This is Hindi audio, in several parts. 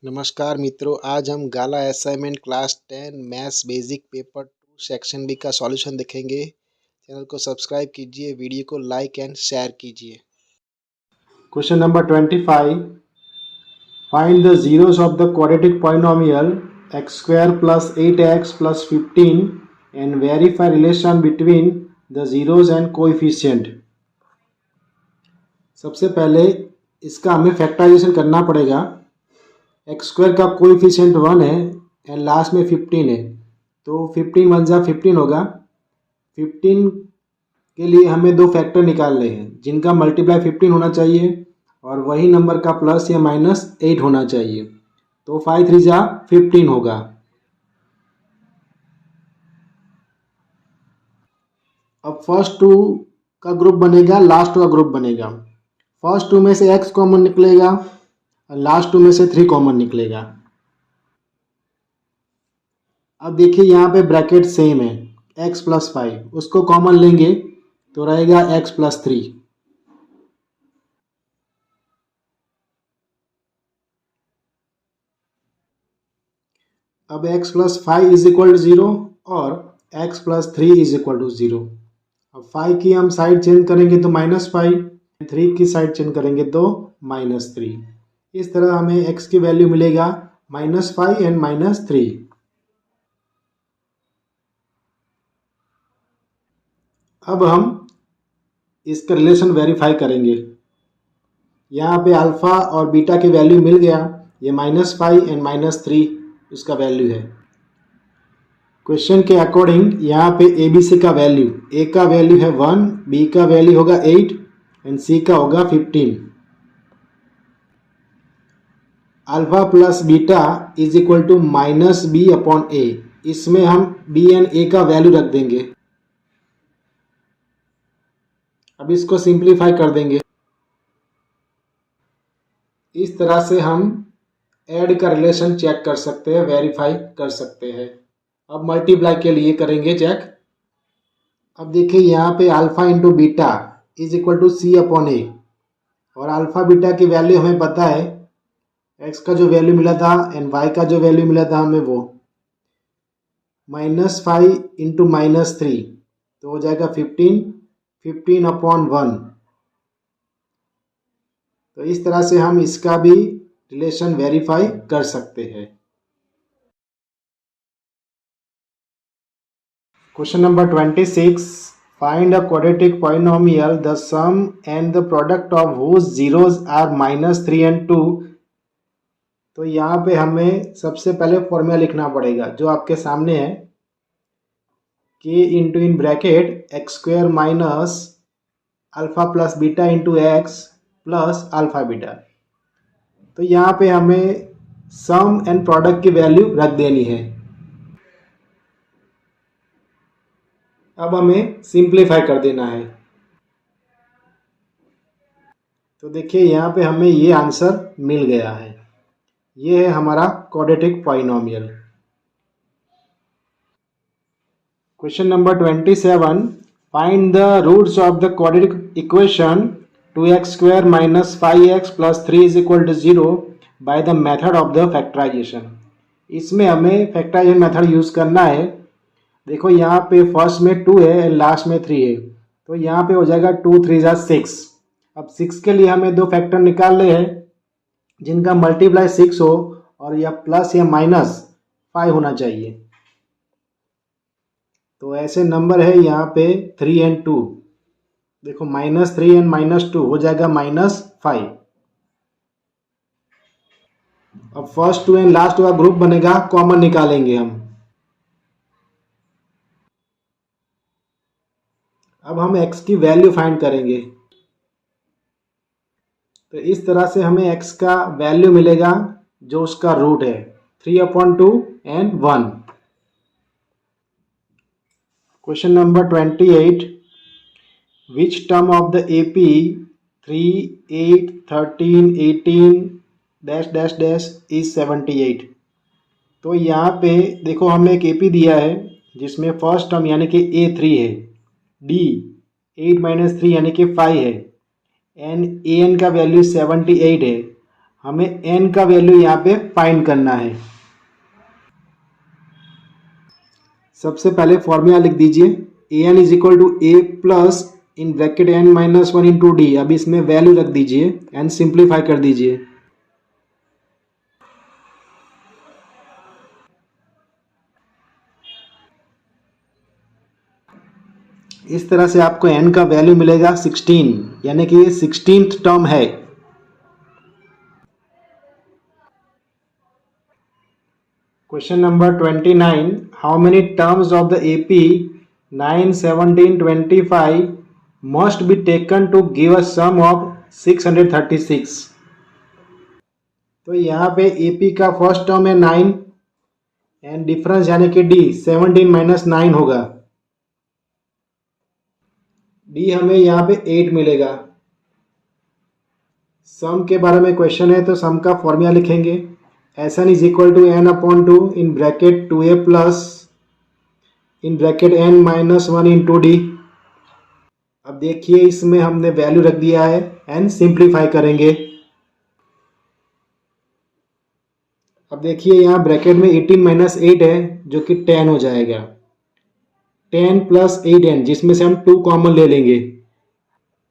नमस्कार मित्रों, आज हम Gala assignment class 10 maths basic paper 2 section B का सॉल्यूशन देखेंगे। चैनल को सब्सक्राइब कीजिए, वीडियो को लाइक एंड शेयर कीजिए। Question number 25. Find the zeros of the quadratic polynomial x square plus 8x plus 15 and verify relation between the zeros and coefficient. सबसे पहले इसका हमें फैक्टराइजेशन करना पड़ेगा। एक्स स्क्वायर का कोएफिशिएंट 1 है एंड लास्ट में 15 है, तो 15 वन जा 15 होगा। 15 के लिए हमें दो फैक्टर निकालने हैं जिनका मल्टीप्लाई 15 होना चाहिए और वही नंबर का प्लस या माइनस 8 होना चाहिए, तो 5 3 जा 15 होगा। अब फर्स्ट टू का ग्रुप बनेगा, लास्ट टू का ग्रुप बनेगा। फर्स्ट टू में से x कॉमन निकलेगा और लास्ट टू में से 3 कॉमन निकलेगा। अब देखिए यहाँ पे ब्रैकेट सेम है, x प्लस 5, उसको कॉमन लेंगे तो रहेगा x प्लस 3। अब x plus 5 is equal to 0 और x plus 3 is equal to 0। अब 5 की हम साइड चेंज करेंगे तो -5, 3 की साइड चेंज करेंगे तो -3। इस तरह हमें x की वैल्यू मिलेगा -5 एंड -3। अब हम इसका रिलेशन वेरीफाई करेंगे। यहाँ पे अल्फ़ा और बीटा की वैल्यू मिल गया, ये -5 एंड -3 उसका वैल्यू है। क्वेश्चन के अकॉर्डिंग यहाँ पे ए बी सी का वैल्यू, ए का वैल्यू है 1, बी का वैल्यू होगा 8 एंड सी का होगा 15। Alpha plus beta is equal to -b/a। इसमें हम b एंड a का वैल्यू रख देंगे। अब इसको सिंप्लीफाई कर देंगे। इस तरह से हम ऐड का रिलेशन चेक कर सकते हैं, वेरीफाई कर सकते हैं। अब मल्टीप्लाई के लिए करेंगे चेक। अब देखिए यहाँ पे alpha into beta is equal to c/a और अल्फ़ा बीटा की वैल्यू हमें पता है, x का जो वैल्यू मिला था एंड y का जो वैल्यू मिला था हमें वो -5 इंटू -3, तो हो जाएगा 15/1। तो इस तरह से हम इसका भी रिलेशन वेरीफाई कर सकते हैं। Question number 26, find a quadratic polynomial the sum and the product of whose zeros are -3 and 2। तो यहाँ पे हमें सबसे पहले फॉर्मूला लिखना पड़ेगा जो आपके सामने है, k into in bracket x square minus alpha plus beta into x plus alpha beta. तो यहाँ पे हमें सम एंड प्रोडक्ट की वैल्यू रख देनी है। अब हमें सिंप्लीफाई कर देना है। तो देखिए यहाँ पे हमें ये आंसर मिल गया है, ये है हमारा quadratic polynomial. Question number 27, find the roots of the quadratic equation 2x² - 5x + 3 = 0 by the method of the factorisation. इसमें हमें फैक्टराइजेशन मेथड यूज़ करना है। देखो यहाँ पे फर्स्ट में 2 है एंड लास्ट में 3 है, तो यहाँ पे हो जाएगा 2 3 जा 6। अब 6 के लिए हमें दो फैक्टर निकालने हैं जिनका मल्टीप्लाई 6 हो और या प्लस या -5 होना चाहिए। तो ऐसे नंबर है यहाँ पे 3 एंड 2। देखो -3 एंड -2 हो जाएगा -5। अब फर्स्ट 2 एंड लास्ट का ग्रुप बनेगा, कॉमन निकालेंगे हम। अब हम x की वैल्यू फाइंड करेंगे। तो इस तरह से हमें x का वैल्यू मिलेगा जो उसका रूट है 3/2 and 1। Question number 28, which term of the AP 3 8 13 18 - is 78। तो यहाँ पे देखो हमें एक AP दिया है जिसमें फर्स्ट टर्म यानी कि A3 है, D 8 - 3 यानी कि 5 है एंड an का वैल्यू 78 है। हमें n का वैल्यू यहाँ पे फाइंड करना है। सबसे पहले फॉर्मूला लिख दीजिए, A N is equal to A plus in bracket n minus one into D. अब इसमें वैल्यू रख दीजिए एंड सिंप्लीफाई कर दीजिए। इस तरह से आपको n का वैल्यू मिलेगा 16, यानी कि ये 16th टर्म है। Question number 29, how many terms of the AP 9, 17, 25 must be taken to give a sum of 636। तो यहाँ पे AP का फर्स्ट टर्म है 9 एंड डिफरेंस यानी कि D 17 माइनस 9 होगा। D हमें यहाँ पे 8 मिलेगा। सम के बारे में क्वेश्चन है तो सम का फॉर्मूला लिखेंगे, Sn is equal to n upon 2 in bracket 2a plus in bracket n minus 1 into D. अब देखिए इसमें हमने वैल्यू रख दिया है एंड सिंप्लीफाई करेंगे। अब देखिए यहाँ ब्रैकेट में 18 माइनस 8 है जो कि 10 हो जाएगा। 10 प्लस 8n जिसमें से हम 2 कॉमन ले लेंगे।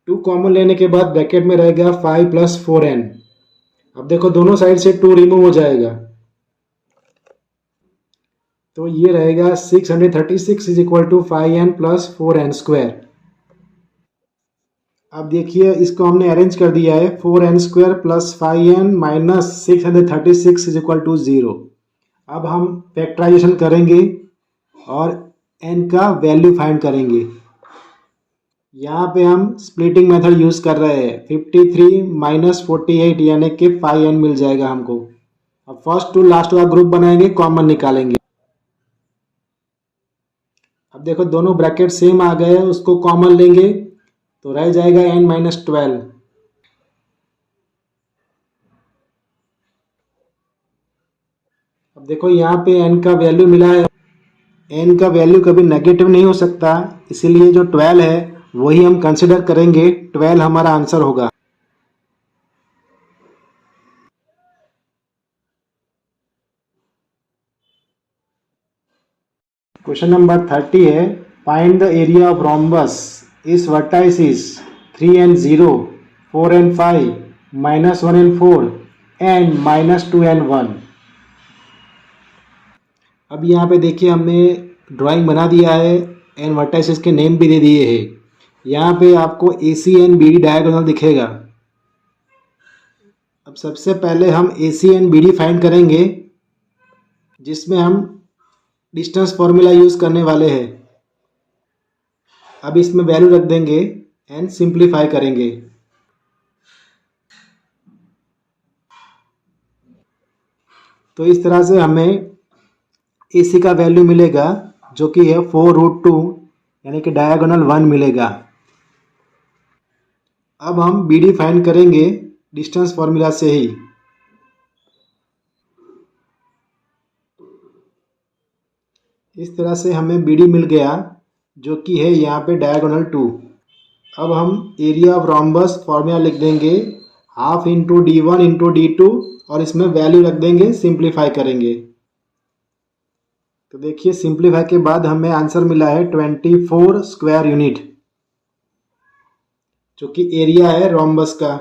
2 कॉमन लेने के बाद ब्रैकेट में रहेगा 5 प्लस 4n। अब देखो दोनों साइड से 2 रिमूव हो जाएगा तो ये रहेगा 636 is equal to 5n plus 4n square. अब देखिए इसको हमने अरेंज कर दिया है, 4n square plus 5n minus 636 is equal to 0। अब हम फैक्टराइजेशन करेंगे और n का वैल्यू फाइंड करेंगे। यहाँ पे हम स्प्लिटिंग मेथड यूज़ कर रहे हैं, 53 माइनस 48 यानी कि 5n मिल जाएगा हमको। अब फर्स्ट टू लास्ट का ग्रुप बनाएंगे, कॉमन निकालेंगे। अब देखो दोनों ब्रैकेट सेम आ गए, उसको कॉमन लेंगे तो रह जाएगा n माइनस 12। अब देखो यहाँ पे n का वैल्यू मिला है। n का वैल्यू कभी नेगेटिव नहीं हो सकता, इसीलिए जो 12 है वही हम कंसिडर करेंगे। 12 हमारा आंसर होगा। क्वेश्चन नंबर 30 है, find the area of rhombus is vertices 3 and 0, 4 and 5, minus 1 and 4 and minus 2 and 1। अब यहाँ पे देखिए हमने ड्राइंग बना दिया है एंड वर्टाइसिस के नेम भी दे दिए हैं। यहाँ पे आपको AC एंड BD डायगोनल दिखेगा। अब सबसे पहले हम AC एंड BD फाइंड करेंगे, जिसमें हम डिस्टेंस फॉर्मूला यूज़ करने वाले हैं। अब इसमें वैल्यू रख देंगे एंड सिंप्लीफाई करेंगे। तो इस तरह से हमें AC का वैल्यू मिलेगा जो कि है 4√2 यानी कि डायगोनल 1 मिलेगा। अब हम BD फाइंड करेंगे डिस्टेंस फॉर्मूला से ही। इस तरह से हमें BD मिल गया जो कि है यहाँ पे डायगोनल 2। अब हम एरिया ऑफ रोम्बस फॉर्मूला लिख देंगे, half into D1 into D2 और इसमें वैल्यू रख देंगे, सिंप्लीफाई करेंगे। तो देखिए सिंप्लीफाई के बाद हमें आंसर मिला है 24 स्क्वायर यूनिट, जो कि एरिया है रोम्बस का।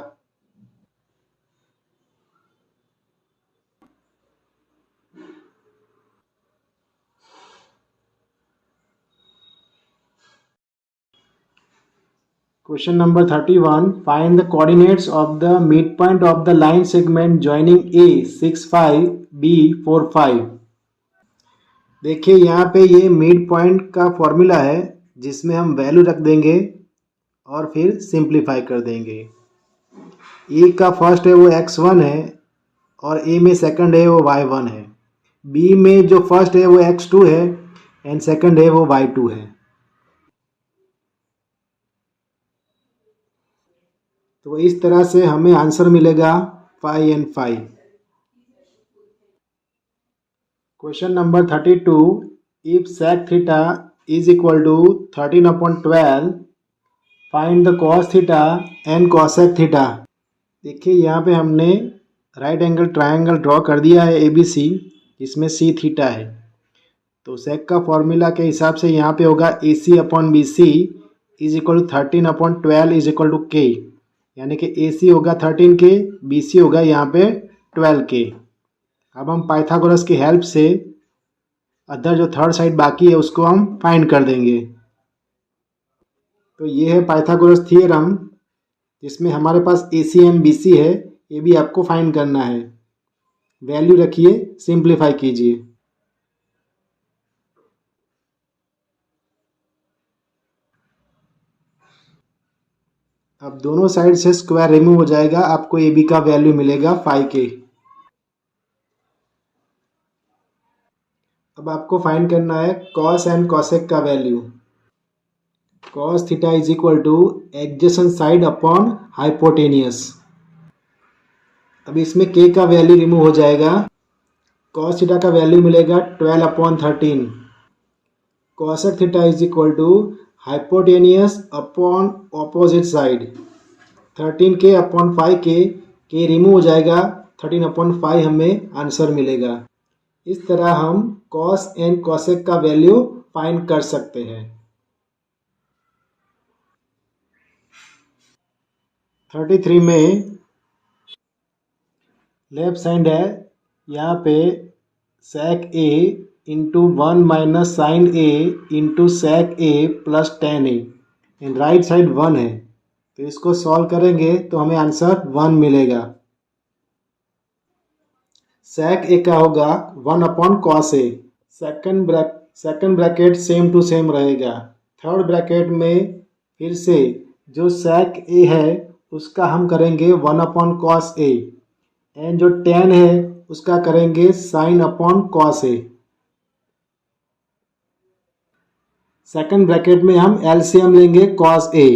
Question number 31, find the coordinates of the midpoint of the line segment joining A 6,5 B 4,5। देखिए यहाँ पे ये मिड पॉइंट का फॉर्मूला है जिसमें हम वैल्यू रख देंगे और फिर सिंप्लीफाई कर देंगे। ए का फर्स्ट है वो x1 है और ए में सेकंड है वो y1 है। बी में जो फर्स्ट है वो x2 है एंड सेकंड है वो y2 है। तो इस तरह से हमें आंसर मिलेगा 5 and 5। Question number 32, if sec theta is equal to 13/12 find the cos theta and cosec theta. देखिए यहाँ पे हमने राइट एंगल ट्रायंगल ड्रॉ कर दिया है ABC, इसमें C थीटा है। तो सेक का फॉर्मूला के हिसाब से यहाँ पे होगा AC upon BC is equal to 13/12 is equal to K, यानी कि AC होगा 13K, BC होगा यहाँ पे 12K। अब हम पाइथागोरस की हेल्प से अदर जो थर्ड साइड बाकी है उसको हम फाइंड कर देंगे। तो ये है पाइथागोरस थियरम, जिसमें हमारे पास AC एंड BC है, ये भी आपको फाइंड करना है। वैल्यू रखिए, सिंप्लीफाई कीजिए। अब दोनों साइड से स्क्वायर रिमूव हो जाएगा, आपको AB का वैल्यू मिलेगा 5K। अब आपको फाइंड करना है कॉस एंड कॉसेक का value. Cos theta is equal two adjacent side upon hypotenuse. अब इसमें K का वैल्यू रिमूव हो जाएगा, कॉस थीटा का वैल्यू मिलेगा 12/13। Cosec theta is equal to hypotenuse upon opposite side, 13K upon 5K, K remove हो जाएगा, 13/5 हमें आंसर मिलेगा। इस तरह हम कॉस एंड कॉसेक का वैल्यू फाइंड कर सकते हैं। 33 में लेफ्ट साइड है, यहाँ पे sec A into 1 minus sine A into sec A plus tan A, and right side 1 है, तो इसको सॉल्व करेंगे तो हमें आंसर 1 मिलेगा। sec A का होगा 1/cos A, second bracket same to same रहेगा। थर्ड ब्रैकेट में फिर से जो sec A है उसका हम करेंगे 1/cos A, एंड जो tan है उसका करेंगे sin/cos A। सेकंड ब्रैकेट में हम एलसीएम लेंगे cos A,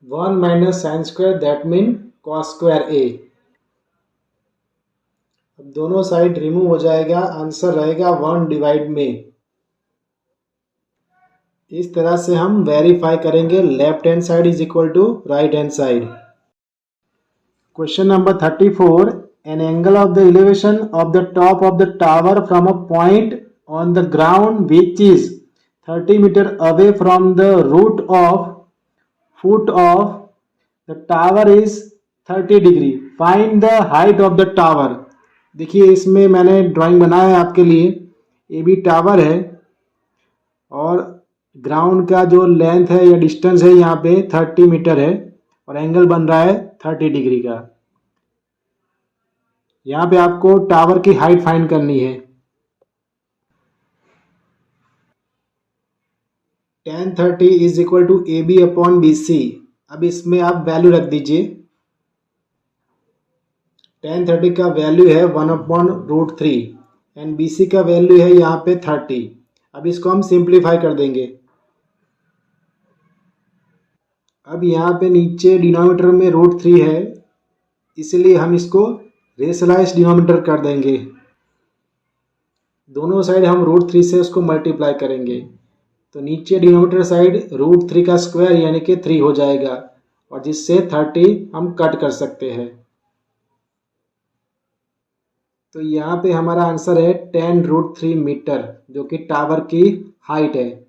1 minus sine square that mean cos square A। अब दोनों साइड रिमूव हो जाएगा, आंसर रहेगा 1 डिवाइड में। इस तरह से हम वेरीफाई करेंगे left hand side is equal to right hand side. Question number 34. An angle of the elevation of the top of the tower from a point on the ground which is 30 meter away from the root of foot of the tower is 30 degree. Find the height of the tower. देखिए इसमें मैंने ड्राइंग बनाया है आपके लिए। ये भी टावर है और ग्राउंड का जो लेंथ है या डिस्टेंस है यहाँ पे 30 मीटर है और एंगल बन रहा है 30 डिग्री का। यहाँ पे आपको टावर की हाइट फाइंड करनी है। tan 30 is equal to AB upon BC। अब इसमें आप वैल्यू रख दीजिए। tan 30 का वैल्यू है 1/√3 एंड BC का वैल्यू है यहाँ पे 30। अब इसको हम सिंप्लीफाई कर देंगे। अब यहाँ पे नीचे डिनोमिनेटर में √3 है, इसलिए हम इसको रेशनलाइज डिनोमिनेटर कर देंगे। दोनों साइड हम √3 से उसको मल्टीप्लाई करेंगे, तो नीचे डिनोमिनेटर साइड √3 का स्क्वायर यानी कि 3 हो जाएगा, और जिससे 30 हम कट कर सकते हैं। तो यहाँ पे हमारा आंसर है 10√3 मीटर, जो कि टावर की हाइट है।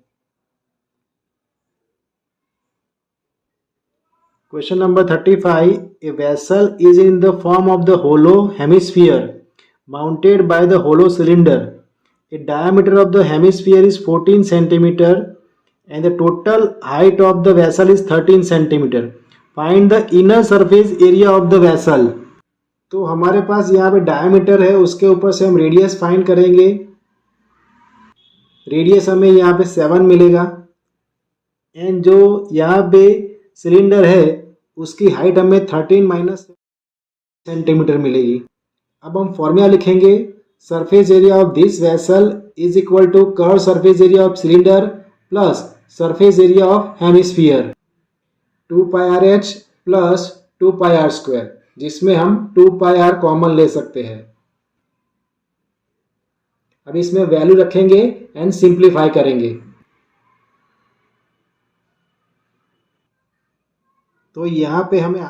Question number 35. A vessel is in the form of the hollow hemisphere mounted by the hollow cylinder. A diameter of the hemisphere is 14 centimeter and the total height of the vessel is 13 centimeter. Find the inner surface area of the vessel. तो हमारे पास यहाँ पे डायमीटर है, उसके ऊपर से हम रेडियस फाइंड करेंगे। रेडियस हमें यहाँ पे 7 मिलेगा एंड जो यहाँ पे सिलेंडर है उसकी हाइट हमें 13 माइनस सेंटीमीटर मिलेगी। अब हम फॉर्मूला लिखेंगे, surface area of this vessel is equal to curve surface area of cylinder plus surface area of hemisphere, 2πrh plus 2πr², जिसमें हम 2πr कॉमन ले सकते हैं। अब इसमें वैल्यू रखेंगे एंड सिंप्लीफाई करेंगे, तो यहाँ पे हमें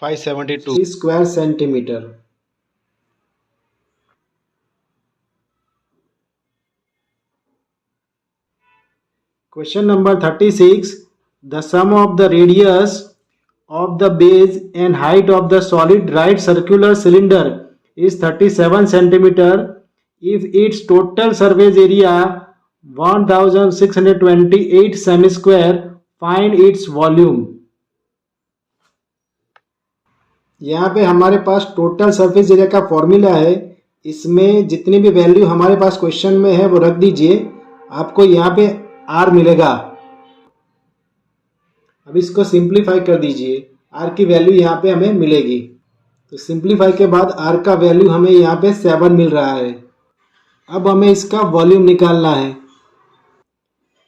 572 square centimetre. Question number 36, the sum of the radius of the base and height of the solid right circular cylinder is 37 centimeter if its total surface area 1628 semi square, find its volume। यहाँ पे हमारे पास टोटल सरफेस एरिया का फॉर्मूला है। इसमें जितनी भी वैल्यू हमारे पास क्वेश्चन में है वो रख दीजिए, आपको यहाँ पे आर मिलेगा। अब इसको सिंप्लीफाई कर दीजिए, आर की वैल्यू यहाँ पे हमें मिलेगी। तो सिंप्लीफाई के बाद आर का वैल्यू हमें यहाँ पे 7 मिल रहा है। अब हमें इसका वॉल्यूम निकालना है।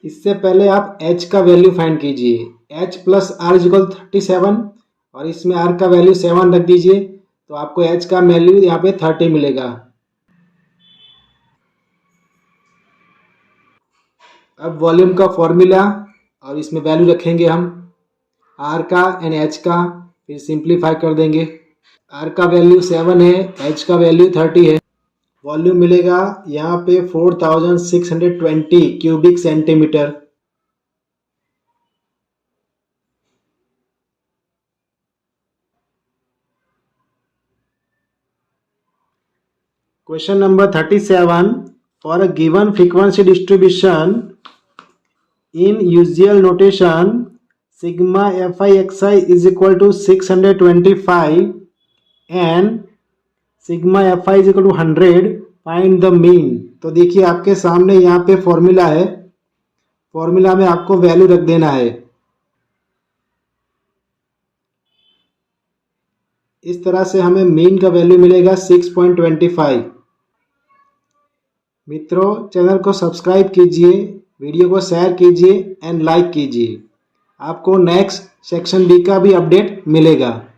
इससे पहले आप h का वैल्यू फाइंड कीजिए। h प्लस आर इक्वल 37 और इसमें r का वैल्यू 7 रख दीजिए, तो आपको h का वैल्यू यहाँ पे 30 मिलेगा। अब वॉल्यूम का फॉर्मूला और इसमें वैल्यू रखेंगे हम r का एंड h का, फिर सिंप्लीफाई कर देंगे। r का वैल्यू 7 है, h का वैल्यू 30 है। वॉल्यूम मिलेगा यहाँ पे 4620 cubic centimetre. Question number 37, for a given frequency distribution in usual notation sigma fi xi is equal to 625 and sigma fi is equal to 100, find the mean। तो देखिए आपके सामने यहाँ पे फॉर्मूला है, फॉर्मूला में आपको वैल्यू रख देना है। इस तरह से हमें मीन का वैल्यू मिलेगा 6.25। मित्रों, चैनल को सब्सक्राइब कीजिए, वीडियो को शेयर कीजिए एंड लाइक कीजिए। आपको नेक्स्ट सेक्शन बी का भी अपडेट मिलेगा।